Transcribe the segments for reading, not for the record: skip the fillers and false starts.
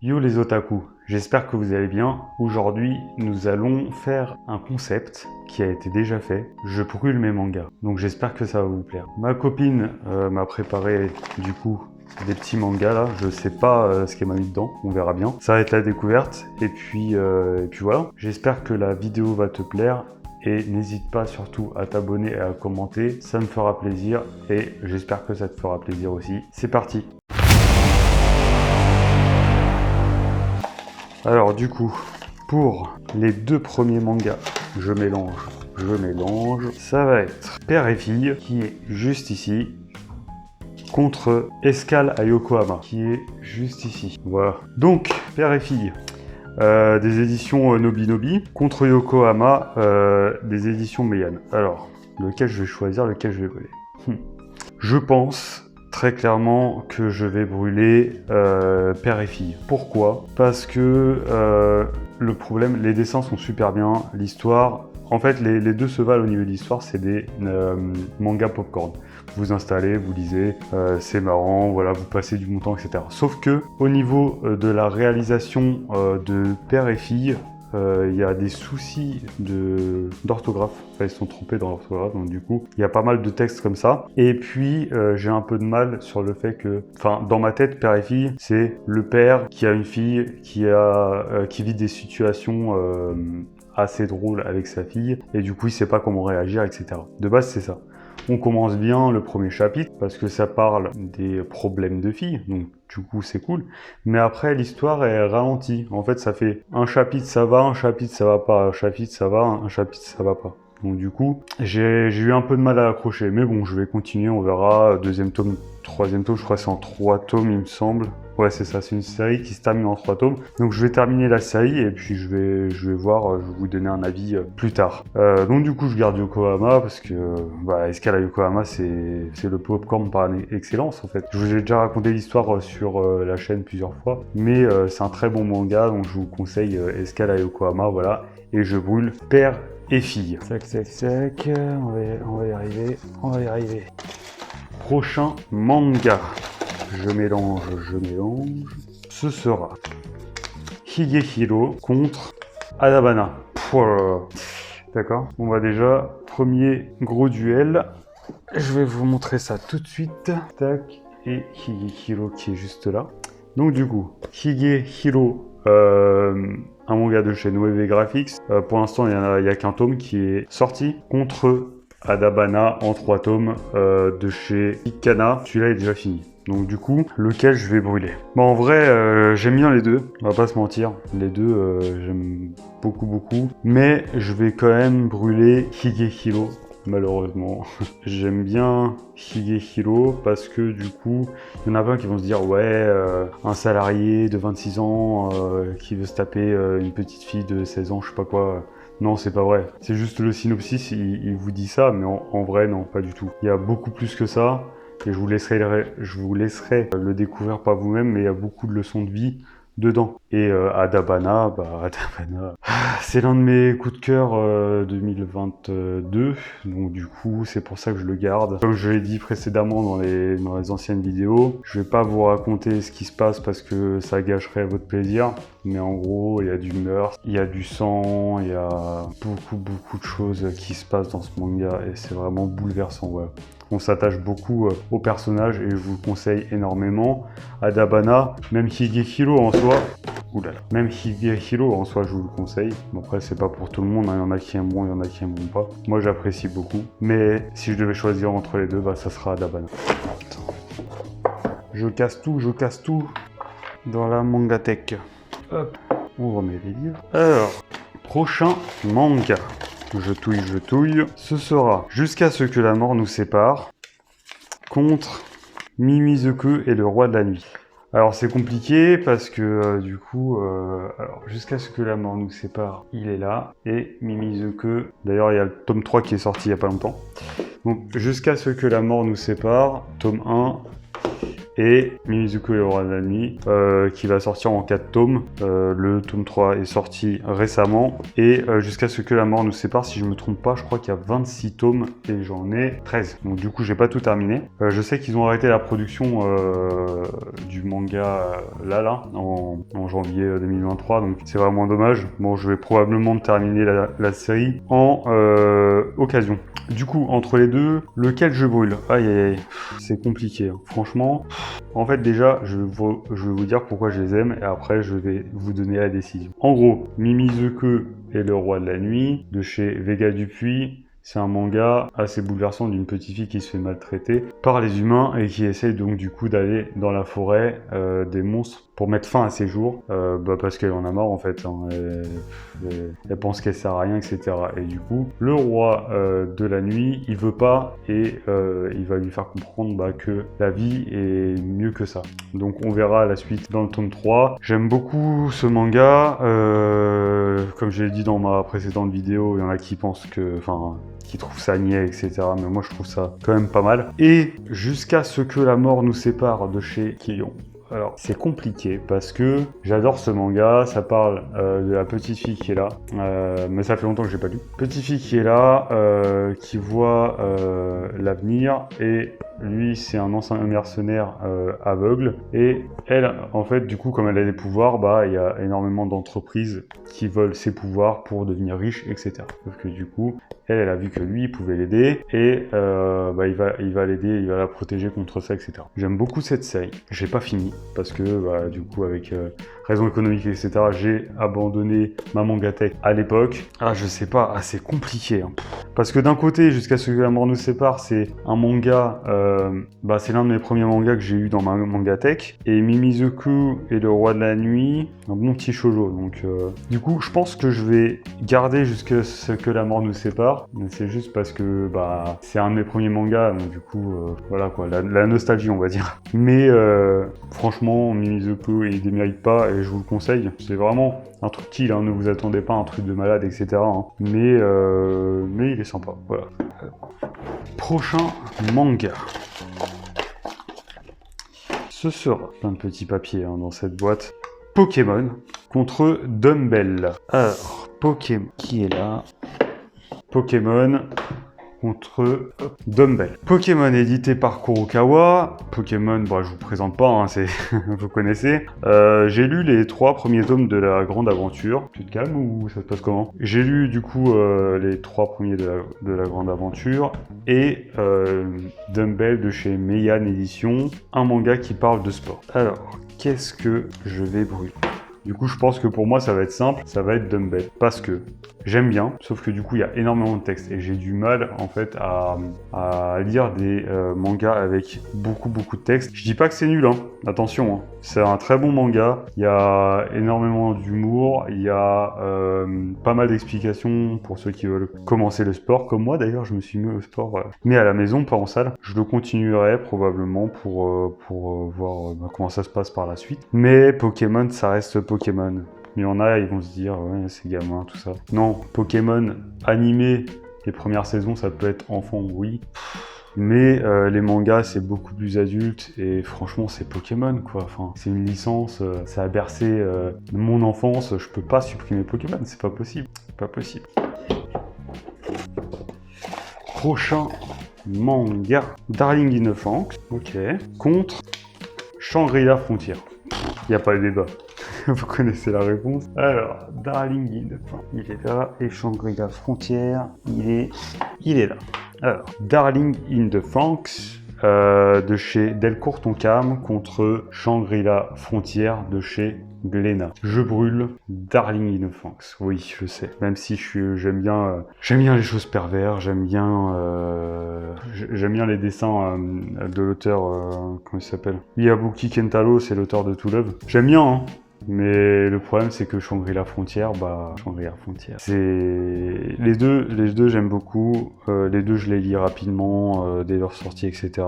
Yo les otaku, j'espère que vous allez bien. Aujourd'hui, nous allons faire un concept qui a été déjà fait. Je brûle mes mangas, donc j'espère que ça va vous plaire. Ma copine m'a préparé du coup des petits mangas là. Je sais pas ce qu'elle m'a mis dedans, on verra bien. Ça va être la découverte et puis voilà. J'espère que la vidéo va te plaire. Et n'hésite pas surtout à t'abonner et à commenter, ça me fera plaisir et j'espère que ça te fera plaisir aussi. C'est parti! Alors du coup, pour les deux premiers mangas, je mélange, ça va être Père et Fille, qui est juste ici, contre Escale à Yokohama, qui est juste ici. Voilà. Donc, Père et Fille, des éditions Nobinobi, contre Yokohama, des éditions Meian. Alors, lequel je vais choisir, lequel je vais brûler Je pense très clairement que je vais brûler Père et Fille. Pourquoi? Parce que le problème, les dessins sont super bien, l'histoire... En fait, les deux se valent au niveau de l'histoire, c'est des mangas popcorn. Vous installez, vous lisez, c'est marrant, voilà, vous passez du bon temps, etc. Sauf que au niveau de la réalisation de Père et Fille, il y a des soucis d'orthographe. Enfin, ils se sont trompés dans l'orthographe, donc du coup, il y a pas mal de textes comme ça. Et puis, j'ai un peu de mal sur le fait que... Enfin, dans ma tête, Père et Fille, c'est le père qui a une fille qui vit des situations... assez drôle avec sa fille et du coup il sait pas comment réagir, etc. De base c'est ça. On commence bien le premier chapitre parce que ça parle des problèmes de fille, donc du coup c'est cool. Mais après l'histoire est ralentie. En fait ça fait un chapitre ça va, un chapitre ça va pas, un chapitre ça va, un chapitre ça va pas. Donc du coup j'ai eu un peu de mal à accrocher. Mais bon, je vais continuer, on verra. Deuxième tome, troisième tome, je crois que c'est en 3 tomes il me semble. Ouais, c'est ça, c'est une série qui se termine en 3 tomes. Donc je vais terminer la série et puis je vais voir, je vais vous donner un avis plus tard. Donc du coup, je garde Yokohama parce que Escale à Yokohama, c'est le popcorn par excellence en fait. Je vous ai déjà raconté l'histoire sur la chaîne plusieurs fois, mais c'est un très bon manga, donc je vous conseille Escale à Yokohama, voilà. Et je brûle Père et Fille. Tac, tac, tac, on va y arriver. Prochain manga. Je mélange. Ce sera Higehiro contre Adabana. D'accord. On va déjà, premier gros duel. Je vais vous montrer ça tout de suite. Tac. Et Higehiro qui est juste là. Donc du coup, Higehiro, un manga de chez Noeve Graphics. Pour l'instant, il n'y a qu'un tome qui est sorti. Contre Adabana en 3 tomes de chez Ikana. Celui-là est déjà fini. Donc du coup, lequel je vais brûler? Bon, en vrai, j'aime bien les deux, on va pas se mentir. Les deux, j'aime beaucoup. Mais je vais quand même brûler Higehiro, malheureusement. J'aime bien Higehiro parce que du coup, il y en a plein qui vont se dire ouais, un salarié de 26 ans qui veut se taper une petite fille de 16 ans, je sais pas quoi. Non, c'est pas vrai. C'est juste le synopsis, il vous dit ça, mais en vrai, non, pas du tout. Il y a beaucoup plus que ça. Et je vous laisserai le découvrir par vous-même, mais il y a beaucoup de leçons de vie dedans. Et Adabana, c'est l'un de mes coups de cœur 2022, donc du coup c'est pour ça que je le garde. Comme je l'ai dit précédemment dans les anciennes vidéos, je vais pas vous raconter ce qui se passe parce que ça gâcherait votre plaisir, mais en gros il y a du meurtre, il y a du sang, il y a beaucoup de choses qui se passent dans ce manga et c'est vraiment bouleversant, ouais. On s'attache beaucoup au personnage et je vous le conseille énormément. Adabana, même Higehiro en soi, je vous le conseille. Bon, après, c'est pas pour tout le monde, hein. Il y en a qui aimeront, il y en a qui aimeront pas. Moi, j'apprécie beaucoup. Mais si je devais choisir entre les deux, ça sera Adabana. Je casse tout dans la mangatech. Hop, on remet les livres. Alors, prochain manga. Je touille. Ce sera Jusqu'à ce que la mort nous sépare contre Mimizuku et le roi de la nuit. Alors c'est compliqué parce que du coup, alors Jusqu'à ce que la mort nous sépare, il est là. Et Mimizuku, d'ailleurs il y a le tome 3 qui est sorti il y a pas longtemps. Donc Jusqu'à ce que la mort nous sépare, tome 1. et Mimizuku et le roi de la nuit qui va sortir en 4 tomes. Le tome 3 est sorti récemment et jusqu'à ce que la mort nous sépare, si je me trompe pas, je crois qu'il y a 26 tomes et j'en ai 13. Donc du coup, j'ai pas tout terminé. Je sais qu'ils ont arrêté la production du manga là en janvier 2023, donc c'est vraiment dommage. Bon, je vais probablement terminer la série en occasion. Du coup, entre les deux, lequel je brûle? Aïe aïe aïe, c'est compliqué, hein. Franchement. En fait, déjà, je vais vous dire pourquoi je les aime et après, je vais vous donner la décision. En gros, Mimizuku et le roi de la nuit, de chez Vega Dupuis. C'est un manga assez bouleversant d'une petite fille qui se fait maltraiter par les humains et qui essaye donc du coup d'aller dans la forêt des monstres pour mettre fin à ses jours, parce qu'elle en a marre en fait, hein. Elle pense qu'elle sert à rien, etc. Et du coup, le roi de la nuit, il veut pas et il va lui faire comprendre que la vie est mieux que ça. Donc on verra la suite dans le tome 3. J'aime beaucoup ce manga, comme je l'ai dit dans ma précédente vidéo, il y en a qui pensent que, qui trouvent ça niais, etc. Mais moi je trouve ça quand même pas mal. Et jusqu'à ce que la mort nous sépare de chez Keion. Alors, c'est compliqué parce que j'adore ce manga, ça parle de la petite fille qui est là, mais ça fait longtemps que j'ai pas lu. Petite fille qui est là, qui voit l'avenir et lui c'est un ancien mercenaire aveugle et elle, en fait, du coup, comme elle a des pouvoirs, il y a énormément d'entreprises qui veulent ses pouvoirs pour devenir riches, etc. Sauf que du coup, elle a vu que lui, il pouvait l'aider et il va l'aider, il va la protéger contre ça, etc. J'aime beaucoup cette série. J'ai pas fini parce que du coup, avec raisons économiques, etc., j'ai abandonné ma mangatech à l'époque. Ah, je sais pas, c'est compliqué. Hein. Parce que d'un côté, jusqu'à ce que la mort nous sépare, c'est un manga, c'est l'un de mes premiers mangas que j'ai eu dans ma mangatech. Et Mimizuku et le roi de la nuit, un bon petit shoujo. Donc, du coup, je pense que je vais garder jusqu'à ce que la mort nous sépare. Mais c'est juste parce que c'est un de mes premiers mangas, donc du coup, voilà quoi, la nostalgie, on va dire. Mais franchement, Mimizuku, il démérite pas et je vous le conseille. C'est vraiment un truc chill, hein, ne vous attendez pas à un truc de malade, etc. Hein. Mais il est sympa, voilà. Prochain manga. Ce sera plein de petits papiers dans cette boîte. Pokémon contre Dumbbell. Alors, Pokémon qui est là. Pokémon contre Dumbbell. Pokémon édité par Kurokawa. Pokémon, je vous présente pas, hein, vous connaissez. J'ai lu les 3 premiers tomes de la grande aventure. Tu te calmes ou ça se passe comment? J'ai lu du coup les 3 premiers de la grande aventure et Dumbbell de chez Meian Édition, un manga qui parle de sport. Alors, qu'est-ce que je vais brûler? Du coup, je pense que pour moi, ça va être simple, ça va être Dumbbell. Parce que j'aime bien, sauf que du coup, il y a énormément de texte. Et j'ai du mal, en fait, à lire des mangas avec beaucoup de texte. Je dis pas que c'est nul, hein. Attention, hein. C'est un très bon manga. Il y a énormément d'humour. Il y a pas mal d'explications pour ceux qui veulent commencer le sport. Comme moi, d'ailleurs, je me suis mis au sport, mais à la maison, pas en salle. Je le continuerai probablement pour voir comment ça se passe par la suite. Mais Pokémon, ça reste Pokémon. Il y en a, ils vont se dire, ouais, c'est gamin, tout ça. Non, Pokémon animé, les premières saisons, ça peut être enfant, oui. Mais les mangas, c'est beaucoup plus adulte et franchement, c'est Pokémon, quoi. Enfin, c'est une licence, ça a bercé mon enfance. Je peux pas supprimer Pokémon, c'est pas possible. Pas possible. Prochain manga, Darling in the Franxx, ok, contre Shangri-La Frontier. Il n'y a pas de débat. Vous connaissez la réponse. Alors, Darling in the Franxx, il est là. Et Shangri-La Frontière, il est là. Alors, Darling in the Franxx de chez Delcourt Tonkam contre Shangri-La Frontière de chez Glénat. Je brûle Darling in the Franxx. Oui, je sais. Même si j'aime bien les choses pervers, j'aime bien les dessins de l'auteur, comment il s'appelle, Iyabuki Kentaro, c'est l'auteur de To Love. J'aime bien, hein. Mais le problème, c'est que Shangri-La Frontière, Shangri-La Frontière, c'est... Les deux j'aime beaucoup. Les deux, je les lis rapidement dès leur sortie, etc.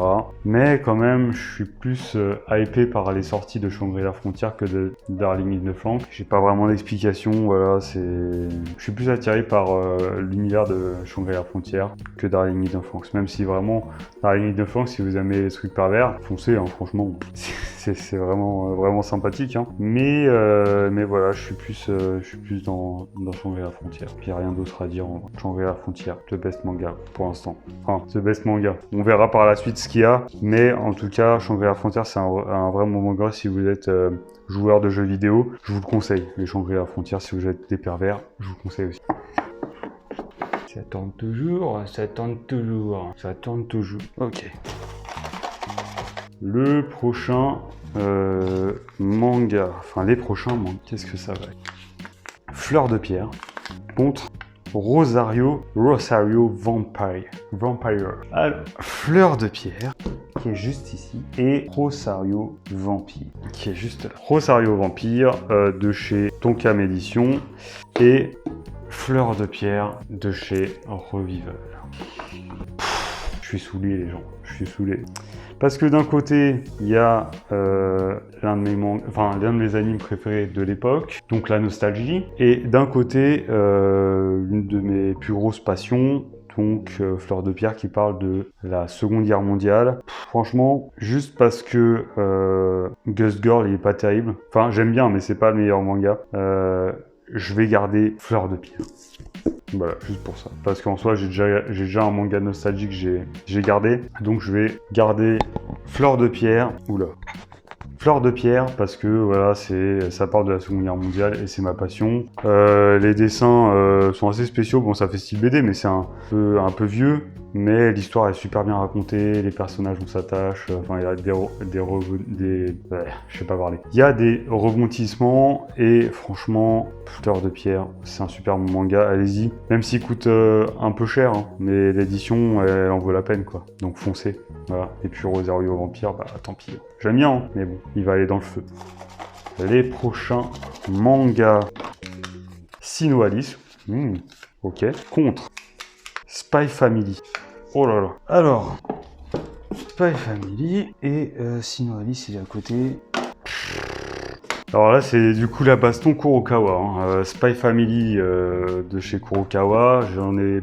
Mais quand même, je suis plus hypé par les sorties de Shangri-La Frontière que de Darling in the Franxx. J'ai pas vraiment d'explication, voilà, je suis plus attiré par l'univers de Shangri-La Frontière que Darling in the Franxx. Même si vraiment, Darling in the Franxx, si vous aimez les trucs pervers, foncez, hein, franchement, c'est vraiment sympathique. Hein. Mais voilà, je suis plus dans Shangri-La Frontière. Puis il n'y a rien d'autre à dire en Shangri-La Frontière. The best manga pour l'instant. Enfin, the best manga. On verra par la suite ce qu'il y a. Mais en tout cas, Shangri-La Frontière, c'est un vrai bon manga si vous êtes joueur de jeux vidéo. Je vous le conseille. Les Shangri-La Frontière, si vous êtes des pervers, je vous le conseille aussi. Ça tourne toujours, ça tourne toujours, ça tourne toujours. Ok. Le prochain manga, enfin les prochains mangas, qu'est-ce que ça va être? Fleur de pierre contre Rosario Vampire. Alors, Fleur de pierre, qui est juste ici, et Rosario Vampire, qui est juste là. Rosario Vampire de chez Tonkam Édition et Fleur de pierre de chez Revival. Je suis saoulé les gens, je suis saoulé. Parce que d'un côté, il y a l'un de mes animes préférés de l'époque, donc la nostalgie, et d'un côté, l'une de mes plus grosses passions, donc Fleur de pierre qui parle de la Seconde Guerre mondiale. Franchement, juste parce que Ghost Girl il est pas terrible, enfin j'aime bien mais c'est pas le meilleur manga, je vais garder Fleur de pierre. Voilà, juste pour ça. Parce qu'en soi, j'ai déjà un manga nostalgique que j'ai gardé. Donc je vais garder Fleur de pierre. Oula. Fleur de pierre parce que voilà, ça parle de la Seconde Guerre mondiale et c'est ma passion. Les dessins sont assez spéciaux. Bon, ça fait style BD, mais c'est un peu vieux. Mais l'histoire est super bien racontée, les personnages on s'attache, enfin il y a je sais pas parler. Il y a des rebondissements et franchement, Fleur de pierre, c'est un super bon manga, allez-y. Même s'il coûte un peu cher, hein, mais l'édition elle en vaut la peine quoi. Donc foncez, voilà. Et puis Rosario Vampire, tant pis. J'aime bien, hein, mais bon, il va aller dans le feu. Les prochains mangas. Sinnoh Alice, ok, contre Spy Family. Oh là là. Alors, Spy Family et Sinnoh Alice il est à côté. Alors là c'est du coup la baston Kurokawa. Spy Family de chez Kurokawa, j'en ai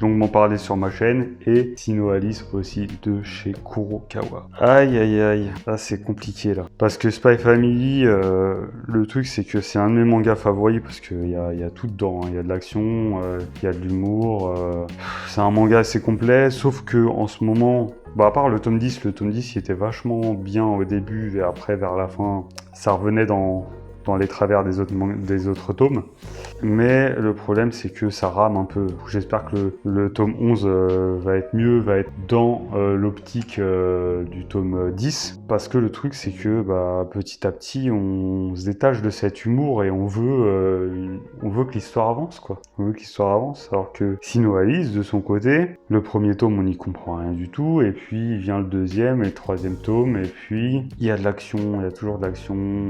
longuement parlé sur ma chaîne, et Sinnoh Alice aussi de chez Kurokawa. Aïe aïe aïe, là c'est compliqué là. Parce que Spy Family, le truc c'est que c'est un de mes mangas favoris parce qu'il y a tout dedans, hein. Il y a de l'action, il y a de l'humour, c'est un manga assez complet, sauf que en ce moment, à part le tome 10 il était vachement bien au début et après vers la fin, ça revenait dans les travers des autres tomes. Mais le problème c'est que ça rame un peu. J'espère que le tome 11 va être mieux, va être dans l'optique du tome 10. Parce que le truc c'est que petit à petit on se détache de cet humour et on veut que l'histoire avance quoi. On veut que l'histoire avance. Alors que Sinnoh Alice de son côté, le premier tome on n'y comprend rien du tout. Et puis vient le deuxième et le troisième tome. Et puis il y a de l'action, il y a toujours de l'action.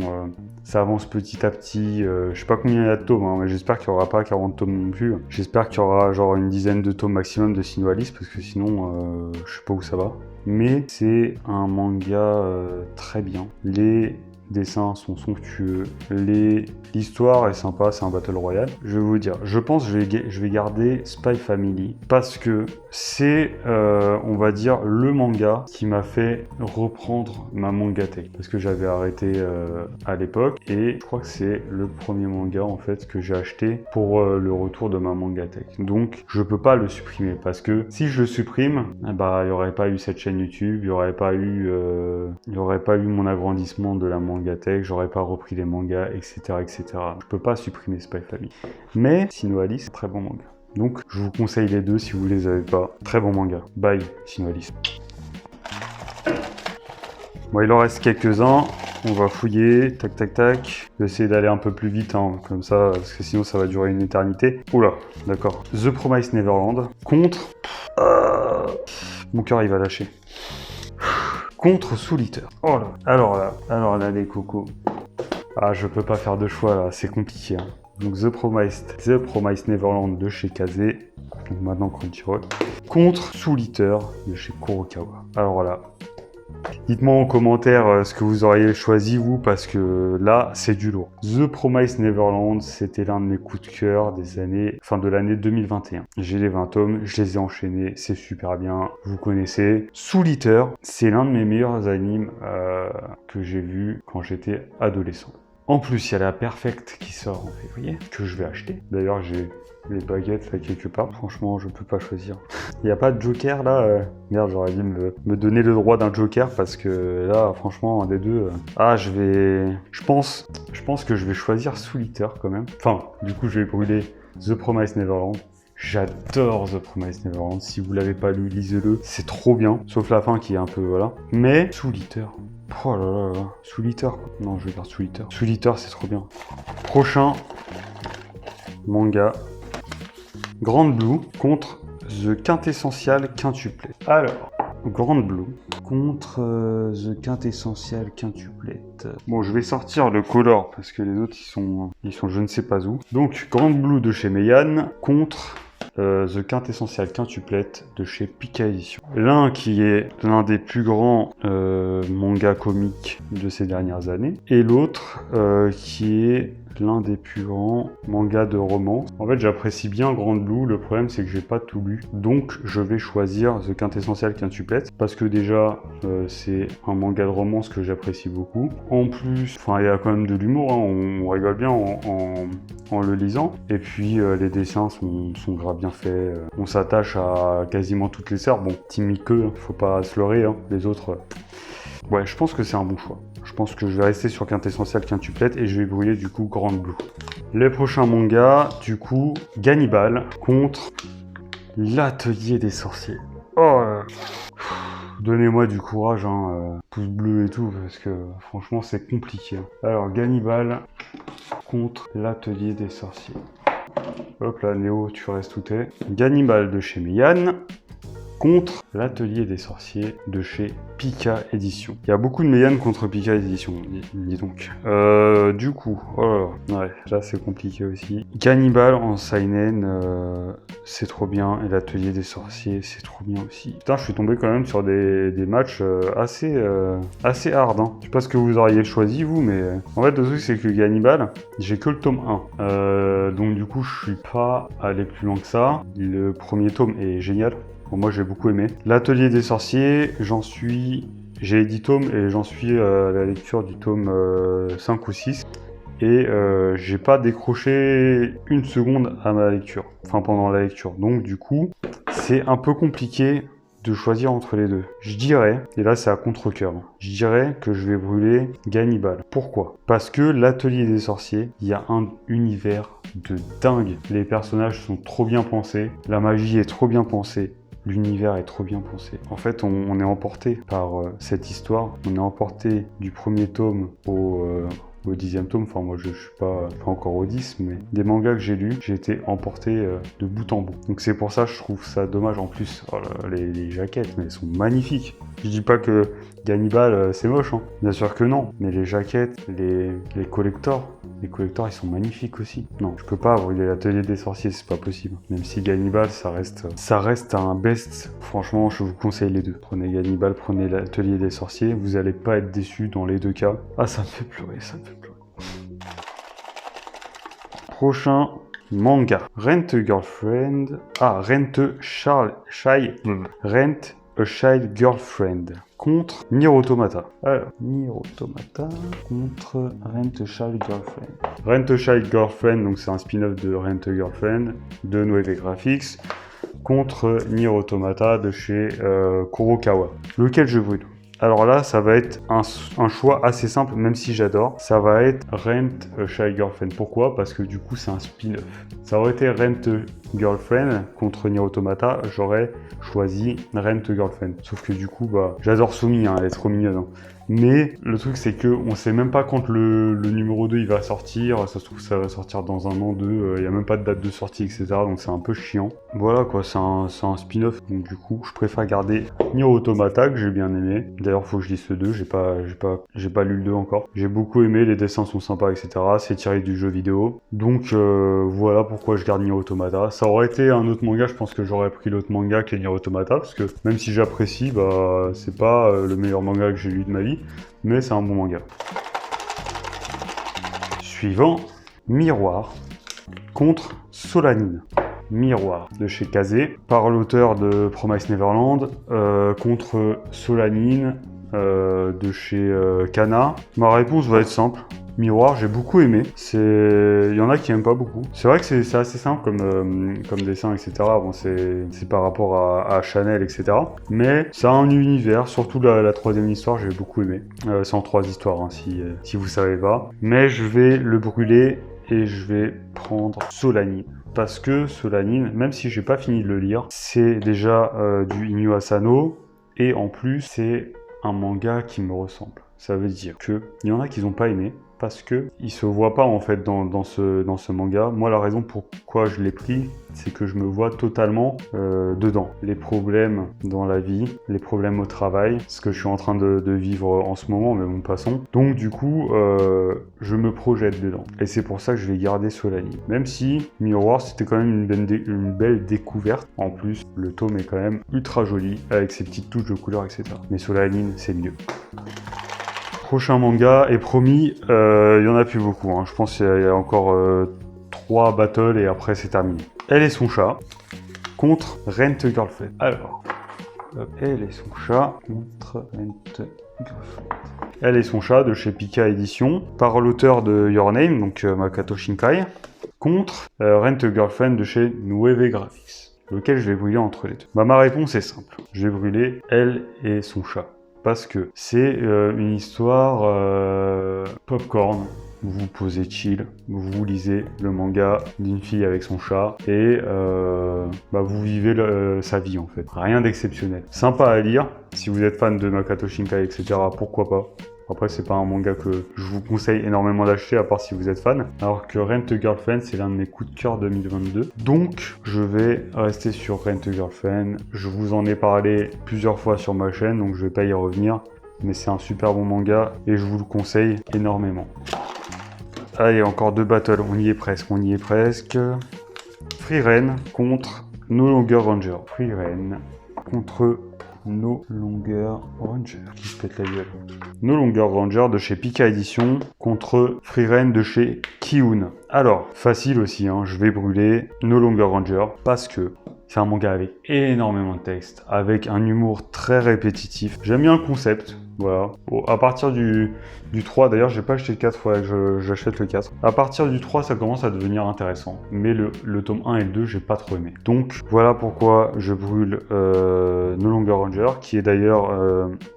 Ça avance petit à petit. Je sais pas combien il y a de tomes, hein, mais j'espère qu'il n'y aura pas 40 tomes non plus. J'espère qu'il y aura genre une dizaine de tomes maximum de Sinnoh Alice, parce que sinon, je sais pas où ça va. Mais c'est un manga très bien. Les dessins sont somptueux. L'histoire est sympa, c'est un Battle Royale. Je vais vous dire, je pense que je vais garder Spy Family, parce que c'est, on va dire, le manga qui m'a fait reprendre ma mangatech. Parce que j'avais arrêté à l'époque, et je crois que c'est le premier manga en fait que j'ai acheté pour le retour de ma mangatech. Donc je peux pas le supprimer, parce que si je le supprime, il n'y aurait pas eu cette chaîne YouTube, il n'y aurait pas eu mon agrandissement de la mangatech, j'aurais pas repris les mangas, etc. etc. Je peux pas supprimer Spy Family. Mais Sinnoh Alice, c'est un très bon manga. Donc je vous conseille les deux si vous les avez pas. Très bon manga. Bye Sinnoh Alice. Bon, il en reste quelques-uns. On va fouiller. Tac tac tac. Je vais essayer d'aller un peu plus vite, hein, comme ça, parce que sinon ça va durer une éternité. Oula, d'accord. The Promised Neverland contre... Mon cœur il va lâcher. Contre Soul Eater. Oh là. Alors là les cocos. Ah, je peux pas faire de choix là, c'est compliqué. Hein. Donc The Promised Neverland de chez Kazé, donc maintenant Crunchyroll, contre Soul Eater de chez Kurokawa. Alors là, dites-moi en commentaire ce que vous auriez choisi vous, parce que là, c'est du lourd. The Promised Neverland, c'était l'un de mes coups de cœur de l'année 2021. J'ai les 20 tomes, je les ai enchaînés, c'est super bien, vous connaissez. Soul Eater, c'est l'un de mes meilleurs animes que j'ai vu quand j'étais adolescent. En plus, il y a la Perfect qui sort en février, que je vais acheter. D'ailleurs, j'ai les baguettes là quelque part. Franchement, je peux pas choisir. Il n'y a pas de Joker là Merde, j'aurais dû me donner le droit d'un Joker parce que là, franchement, un des deux... Ah, je pense que je vais choisir Soul Eater quand même. Enfin, du coup, je vais brûler The Promised Neverland. J'adore The Promised Neverland. Si vous l'avez pas lu, lisez-le. C'est trop bien. Sauf la fin qui est un peu... Voilà. Mais Soul Eater... Oh là là là, Soul Eater quoi. Non, je vais faire Soul Eater. Soul Eater, c'est trop bien. Prochain manga. Grand Blue contre The Quintessential Quintuplet. Alors, Grand Blue contre The Quintessential Quintuplet. Bon, je vais sortir le color parce que les autres, ils sont je ne sais pas où. Donc, Grand Blue de chez Meian contre... The Quintessential Quintuplet de chez Pika Edition. L'un qui est l'un des plus grands mangas comiques de ces dernières années, et l'autre qui est l'un des plus grands mangas de romance. En fait, j'apprécie bien Grand Blue, le problème c'est que j'ai pas tout lu, donc je vais choisir The Quintessential Quintuplet, parce que déjà, c'est un manga de romance que j'apprécie beaucoup. En plus, il y a quand même de l'humour, hein, on rigole bien en le lisant, et puis les dessins sont grave bien faits, on s'attache à quasiment toutes les sœurs, bon, Timike, faut pas se leurrer, hein, les autres... Ouais, je pense que c'est un bon choix. Je pense que je vais rester sur Quintessential Quintuplet et je vais brûler du coup Grand Blue. Les prochains mangas, du coup, Gannibal contre l'Atelier des Sorciers. Oh, donnez-moi du courage, hein, pouce bleu et tout, parce que franchement c'est compliqué. Alors, Gannibal contre l'Atelier des Sorciers. Hop là, Néo, tu restes où t'es. Gannibal de chez Meian contre l'Atelier des Sorciers de chez Pika Edition. Il y a beaucoup de Meian contre Pika Edition, dis donc. Du coup, oh là, ouais, là c'est compliqué aussi. Gannibal en seinen, c'est trop bien, et l'Atelier des Sorciers, c'est trop bien aussi. Putain, je suis tombé quand même sur des matchs assez hard, hein. Je sais pas ce que vous auriez choisi, vous, mais en fait, le truc, c'est que Gannibal, j'ai que le tome 1. Donc du coup, je suis pas allé plus loin que ça. Le premier tome est génial. Bon, moi j'ai beaucoup aimé. L'Atelier des Sorciers, j'ai 10 tomes et j'en suis à la lecture du tome 5 ou 6. Et j'ai pas décroché une seconde à ma lecture, pendant la lecture. Donc du coup, c'est un peu compliqué de choisir entre les deux. Je dirais, et là c'est à contre-cœur, je dirais que je vais brûler Gannibal. Pourquoi? Parce que l'Atelier des Sorciers, il y a un univers de dingue. Les personnages sont trop bien pensés, la magie est trop bien pensée. L'univers est trop bien pensé. En fait, on est emporté par cette histoire. On est emporté du premier tome au 10e tome. Enfin, moi, je suis pas encore au 10, mais des mangas que j'ai lus, j'ai été emporté de bout en bout. Donc c'est pour ça que je trouve ça dommage. En plus, oh là, les jaquettes, mais elles sont magnifiques. Je dis pas que Gannibal, c'est moche, hein. Bien sûr que non. Mais les jaquettes, les collectors, ils sont magnifiques aussi. Non, je peux pas brûler l'Atelier des Sorciers, c'est pas possible. Même si Gannibal, ça reste un best. Franchement, je vous conseille les deux. Prenez Gannibal, prenez l'Atelier des Sorciers. Vous allez pas être déçus dans les deux cas. Ah, ça me fait pleurer, ça me fait pleurer. Prochain manga. Rent a Girlfriend. Ah, Rent a Child Girlfriend contre Nier Automata. Alors, Nier Automata contre Rent a Child Girlfriend. Rent a Child Girlfriend, donc c'est un spin-off de Rent a Girlfriend de Noévé Graphics contre Nier Automata de chez Kurokawa. Lequel je brûle? Alors là, ça va être un choix assez simple, même si j'adore. Ça va être Rent a Child Girlfriend. Pourquoi? Parce que du coup, c'est un spin-off. Ça aurait été Rent a Girlfriend contre Nier Automata. J'aurais choisi Rent a Girlfriend. Sauf que du coup, j'adore Sumi, hein, elle est trop mignonne. Hein. Mais le truc c'est que on sait même pas quand le numéro 2 il va sortir, ça se trouve ça va sortir dans 1 an, 2, il y a même pas de date de sortie, etc. Donc c'est un peu chiant. Voilà quoi, c'est un spin-off, donc du coup je préfère garder Nier Automata que j'ai bien aimé. D'ailleurs faut que je lise ce 2, j'ai pas lu le 2 encore. J'ai beaucoup aimé, les dessins sont sympas, etc. C'est tiré du jeu vidéo. Donc voilà pourquoi je garde Nier Automata. Ça aurait été un autre manga, je pense que j'aurais pris l'autre manga que Nier Automata, parce que même si j'apprécie, bah c'est pas le meilleur manga que j'ai lu de ma vie, mais c'est un bon manga. Suivant, Miroir contre Solanine. Miroir de chez Kazé, par l'auteur de Promise Neverland, contre Solanine de chez Kana. Ma réponse va être simple. Miroir, j'ai beaucoup aimé. Il y en a qui aiment pas beaucoup. C'est vrai que c'est assez simple comme dessin, etc. Bon, c'est par rapport à Chanel, etc. Mais ça a un univers, surtout la troisième histoire, j'ai beaucoup aimé. C'est en 3 histoires, hein, si vous savez pas. Mais je vais le brûler et je vais prendre Solanine. Parce que Solanine, même si j'ai pas fini de le lire, c'est déjà du Inyo Asano et en plus c'est un manga qui me ressemble. Ça veut dire que il y en a qui n'ont pas aimé parce que il se voit pas en fait dans ce manga. Moi, la raison pourquoi je l'ai pris, c'est que je me vois totalement dedans. Les problèmes dans la vie, les problèmes au travail, ce que je suis en train de vivre en ce moment, mais bon, passons. Donc du coup, je me projette dedans. Et c'est pour ça que je vais garder Solanine. Même si Miroir, c'était quand même une belle découverte. En plus, le tome est quand même ultra joli, avec ses petites touches de couleur, etc. Mais Solanine, c'est mieux. Prochain manga est promis, il y en a plus beaucoup, hein. Je pense qu'il y a encore 3 battles et après c'est terminé. Elle et son chat contre Rent a Girlfriend. Alors, elle et son chat contre Rent a Girlfriend. Elle et son chat de chez Pika Édition, par l'auteur de Your Name, donc Makoto Shinkai, contre Rent a Girlfriend de chez Nueve Graphics, lequel je vais brûler entre les deux. Bah, ma réponse est simple, je vais brûler elle et son chat. Parce que c'est une histoire popcorn. Vous posez chill, vous lisez le manga d'une fille avec son chat et vous vivez sa vie en fait. Rien d'exceptionnel. Sympa à lire. Si vous êtes fan de Makoto Shinkai, etc., pourquoi pas. Après, c'est pas un manga que je vous conseille énormément d'acheter, à part si vous êtes fan. Alors que Rent a Girlfriend, c'est l'un de mes coups de cœur 2022. Donc, je vais rester sur Rent a Girlfriend. Je vous en ai parlé plusieurs fois sur ma chaîne, donc je vais pas y revenir. Mais c'est un super bon manga et je vous le conseille énormément. Allez, encore 2 battles, on y est presque. Frieren contre No Longer Ranger. Frieren contre No Longer Ranger. Qui se pète la gueule. No Longer Ranger de chez Pika Édition contre Frieren de chez Kiun. Alors, facile aussi, hein, je vais brûler No Longer Ranger parce que c'est un manga avec énormément de texte, avec un humour très répétitif. J'aime bien le concept, voilà. À partir du 3, d'ailleurs j'ai pas acheté le 4, il faudrait que j'achète le 4. À partir du 3, ça commence à devenir intéressant. Mais le tome 1 et le 2, j'ai pas trop aimé. Donc voilà pourquoi je brûle No Longer Ranger, qui est d'ailleurs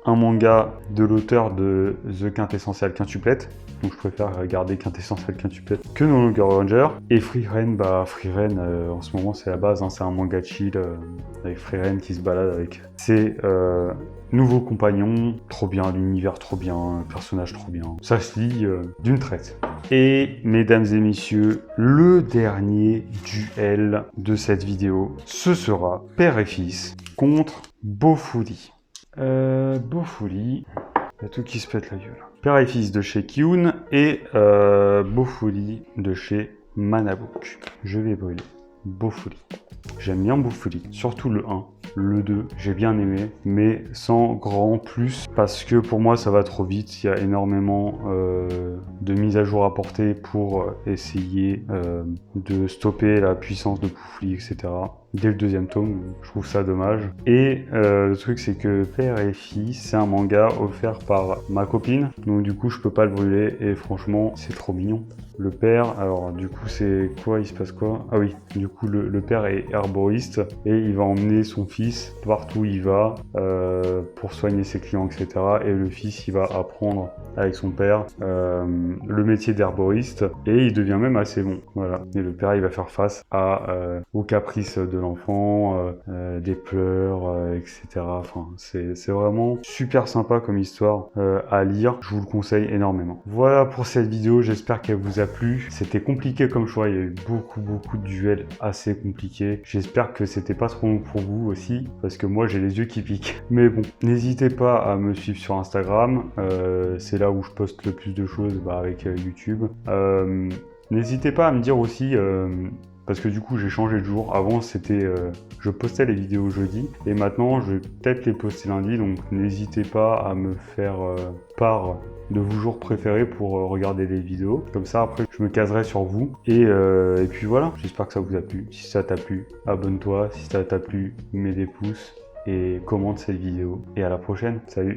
un manga de l'auteur de The Quintessential Quintuplette. Donc je préfère garder Quintessential Quintuplette que No Longer Ranger. Et Frieren, Frieren en ce moment c'est la base, hein, c'est un manga chill avec Frieren qui se balade avec ses nouveaux compagnons, trop bien, l'univers trop bien, le personnage trop bien. Ça se lit d'une traite. Et mesdames et messieurs, le dernier duel de cette vidéo, ce sera père et fils contre Bofuri. Bofuri, il y a tout qui se pète la gueule. Père et fils de chez Kiun et Bofuri de chez Manabook. Je vais brûler Bofuri. J'aime bien Bofuri, surtout le 1. Le 2, j'ai bien aimé, mais sans grand plus, parce que pour moi ça va trop vite, il y a énormément de mises à jour à porter pour essayer de stopper la puissance de Bofuri, etc. Dès le 2e tome, je trouve ça dommage. Et le truc c'est que Père et Fils, c'est un manga offert par ma copine, donc du coup je peux pas le brûler, et franchement c'est trop mignon. Le père, alors du coup c'est quoi, il se passe quoi? Ah oui, du coup le père est herboriste et il va emmener son fils partout où il va pour soigner ses clients, etc. Et le fils il va apprendre avec son père le métier d'herboriste et il devient même assez bon. Voilà. Et le père il va faire face aux caprices de l'enfant, des pleurs, etc. Enfin, c'est vraiment super sympa comme histoire à lire. Je vous le conseille énormément. Voilà pour cette vidéo, j'espère qu'elle vous a plu. C'était compliqué comme choix, il y a eu beaucoup de duels assez compliqués. J'espère que c'était pas trop long pour vous aussi, parce que moi j'ai les yeux qui piquent. Mais bon, n'hésitez pas à me suivre sur Instagram, c'est là où je poste le plus de choses avec YouTube. N'hésitez pas à me dire aussi, parce que du coup j'ai changé de jour. Avant c'était, je postais les vidéos jeudi, et maintenant je vais peut-être les poster lundi, donc n'hésitez pas à me faire part de vos jours préférés pour regarder les vidéos. Comme ça après je me caserai sur vous. Et puis voilà, j'espère que ça vous a plu. Si ça t'a plu, abonne-toi. Si ça t'a plu, mets des pouces et commente cette vidéo. Et à la prochaine, salut!